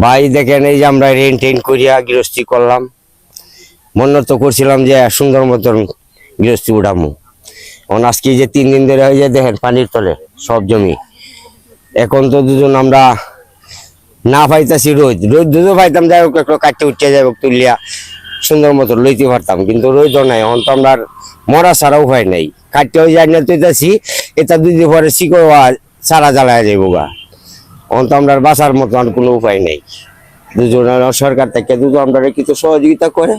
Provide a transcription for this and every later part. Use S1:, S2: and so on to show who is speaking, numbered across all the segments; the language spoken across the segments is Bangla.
S1: ভাই দেখেন এই যে আমরা রেন্ট টেন্ট করিয়া গৃহস্থী করলাম, মনে তো করছিলাম যে সুন্দর মতন গৃহস্থী উঠামু। এখন আজকে যে 3 দিন ধরে হয়ে যায় দেখেন পানির তলে সব জমি। এখন তো দুজন আমরা না পাইতাছি রোদ দুধও পাইতাম, যাই হোক একটু কাটতে উঠতে যাই হোক তুলিয়া সুন্দর মতো লইতে পারতাম, কিন্তু রোদও নাই। এখন তো আমরা মরা ছাড়া উপায় নাই, কাটতেও যাই না তুইতাছি, এটা 2 দিন পরে শিকড় সারা জ্বালায় যাইব গা। এখন তো আমরা বাঁচার মতো আর কোনো উপায় নেই। দুজনের সরকার থেকে দুজন আমরা কিছু সহযোগিতা করে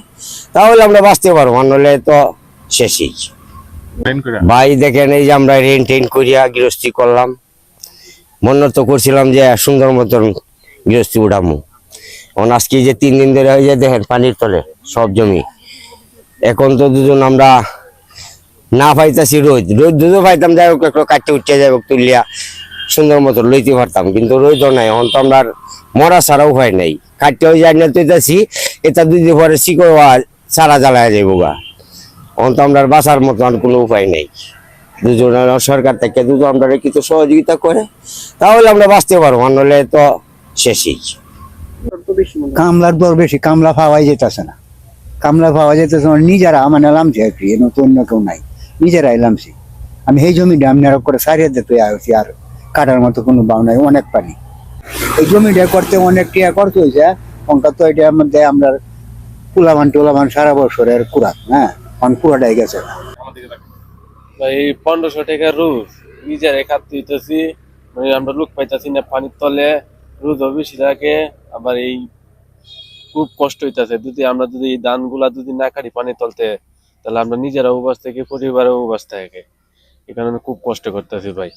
S1: তাহলে আমরা বাঁচতে পারবো, নাহলে তো শেষই। ভাই দেখেন এই যে আমরা রেন্ট টেন্ট করিয়া গৃহস্থী করলাম, মনে তো করছিলাম যে সুন্দর মতন গৃহস্থী উঠামু। এখন আজকে যে 3 দিন ধরে হয়ে যায় দেখেন পানির তলে সব জমি। এখন তো দুজন আমরা না পাইতাছি রোদ দুধও পাইতাম, যাই হোক একটু কাটতে উঠতে যাই হোক তুলিয়া সুন্দর মতো লইতে পারতাম, কিন্তু রোদও নাই। এখন তো আমরা মরা ছাড়া উপায় নাই, কাটতেও যাই না তুইতাছি, এটা 2 দিন পরে শিকড় সারা জ্বালায় যাইব গা। এখন তো আমরা বাঁচার মতো আর কোনো উপায় নেই। দুজনের সরকার থেকে দুজন আমরা কিছু সহযোগিতা করে তাহলে আমরা বাঁচতে পারবো, নাহলে তো শেষই।
S2: কামলার দর বেশি, কামলা পাওয়াই যেতেছে না, কামলা পাওয়া যেতেছে না। নিজেরা মানে নামছি আর কি, নতুন কেউ নাই, নিজেরাই নামছি। আমি এই জমিটা আমি করে সারিয়ে দিতে আসছি, আর কাটার মতো কোনো বাউ নাই, অনেক পানি। এই জমিটা করতে অনেক টিয়া খরচ হয়েছে, অঙ্কা তো এটার মধ্যে আমরা কুলামান টুলামান সারা বছরের কুড়াক, হ্যাঁ অনেক পুরাটাই গেছে।
S3: ভাই 1500 টাকা রোজ নিজের খাতে হইতেছি, মানে আমরা লোক পাইতেছি না পানির তলে, রোদ বেশি লাগে। আবার এই খুব কষ্ট হইতেছে, আমরা যদি এই ধান গুলা যদি না কাটি পানির তলতে, তাহলে আমরা নিজেরা উপাস থেকে পরিবারের উপাস থাকে, এই কারণে খুব কষ্ট করতেছি ভাই।